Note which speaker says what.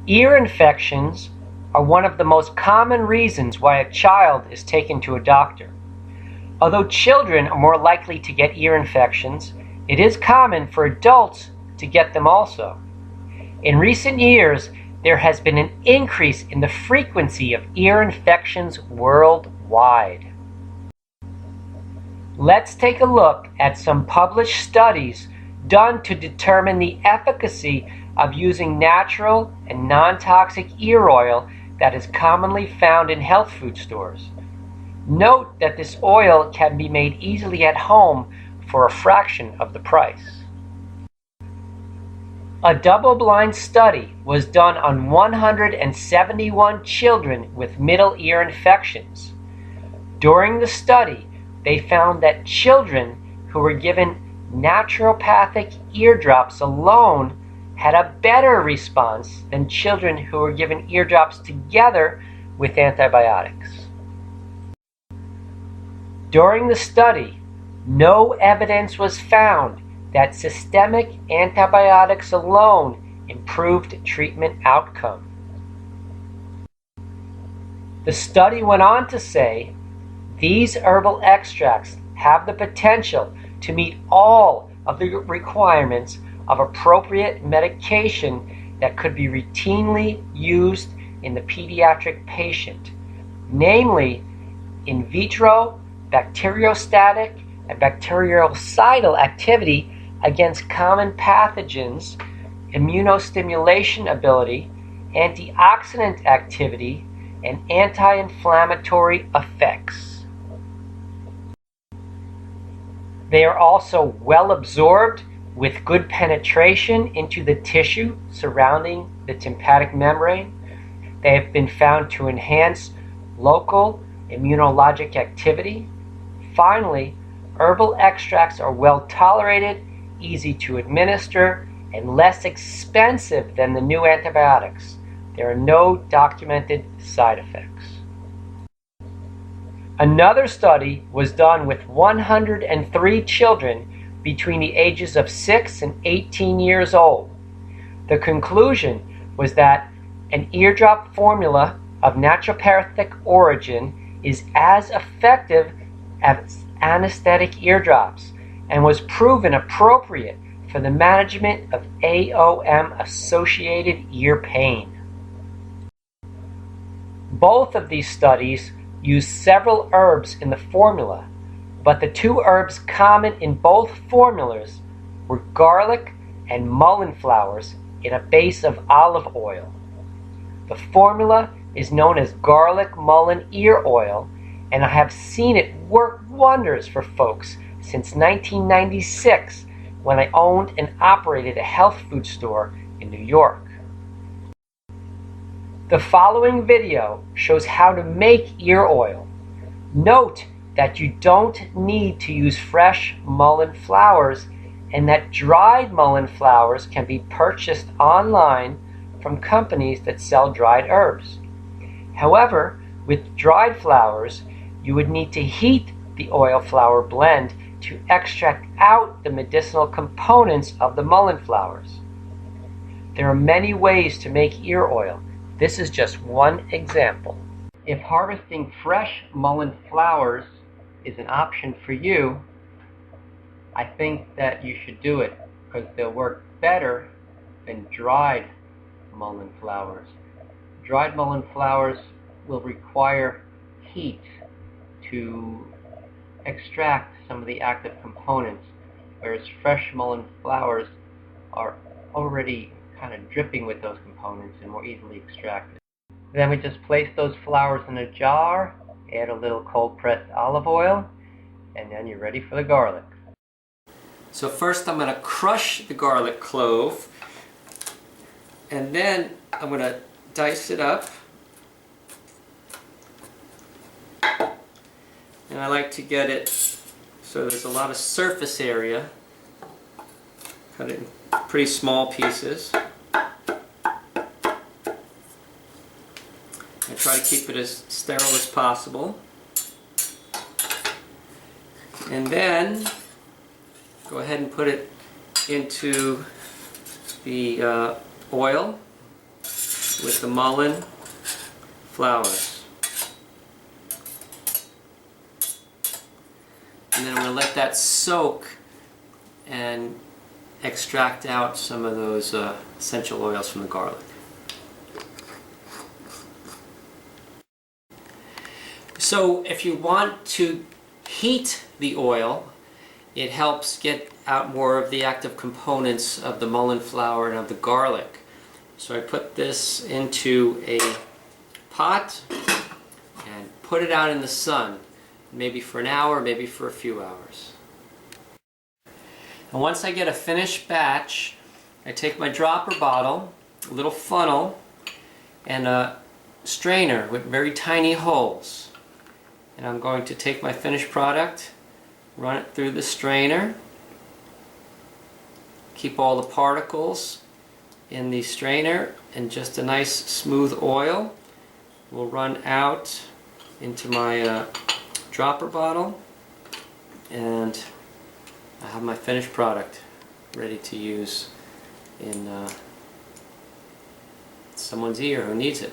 Speaker 1: Ear infections are one of the most common reasons why a child is taken to a doctor. Although children are more likely to get ear infections, it is common for adults to get them also. In recent years, there has been an increase in the frequency of ear infections worldwide. Let's take a look at some published studies done to determine the efficacy of using natural and non-toxic ear oil that is commonly found in health food stores. Note that this oil can be made easily at home for a fraction of the price. A double-blind study was done on 171 children with middle ear infections. During the study, they found that children who were given naturopathic eardrops alone had a better response than children who were given eardrops together with antibiotics. During the study, no evidence was found that systemic antibiotics alone improved treatment outcome. The study went on to say, these herbal extracts have the potential to meet all of the requirements of appropriate medication that could be routinely used in the pediatric patient, namely in vitro, bacteriostatic, and bactericidal activity against common pathogens, immunostimulation ability, antioxidant activity, and anti-inflammatory effects. They are also well absorbed with good penetration into the tissue surrounding the tympanic membrane. They have been found to enhance local immunologic activity. Finally, herbal extracts are well tolerated, easy to administer, and less expensive than the new antibiotics. There are no documented side effects. Another study was done with 103 children between the ages of 6 and 18 years old. The conclusion was that an eardrop formula of naturopathic origin is as effective as anesthetic eardrops and was proven appropriate for the management of AOM-associated ear pain. Both of these studies used several herbs in the formula, but the two herbs common in both formulas were garlic and mullein flowers in a base of olive oil. The formula is known as garlic mullein ear oil, and I have seen it work wonders for folks since 1996 when I owned and operated a health food store in New York. The following video shows how to make ear oil. Note that you don't need to use fresh mullein flowers and that dried mullein flowers can be purchased online from companies that sell dried herbs. However, with dried flowers, you would need to heat the oil flower blend to extract out the medicinal components of the mullein flowers. There are many ways to make ear oil. This is just one example. If harvesting fresh mullein flowers is an option for you, I think that you should do it because they'll work better than dried mullein flowers. Dried mullein flowers will require heat to extract some of the active components, whereas fresh mullein flowers are already kind of dripping with those components and more easily extracted. Then we just place those flowers in a jar, add a little cold pressed olive oil, and then you're ready for the garlic. So first I'm going to crush the garlic clove, and then I'm going to dice it up. And I like to get it so there's a lot of surface area. Cut it in pretty small pieces. I try to keep it as sterile as possible. And then go ahead and put it into the oil. with the mullein flowers. And then I'm going to let that soak and extract out some of those essential oils from the garlic. So if you want to heat the oil, it helps get out more of the active components of the mullein flower and of the garlic. So I put this into a pot and put it out in the sun, maybe for an hour, maybe for a few hours. And once I get a finished batch, I take my dropper bottle, a little funnel, and a strainer with very tiny holes. And I'm going to take my finished product, run it through the strainer, keep all the particles in the strainer, and just a nice smooth oil will run out into my dropper bottle, and I have my finished product ready to use in someone's ear who needs it.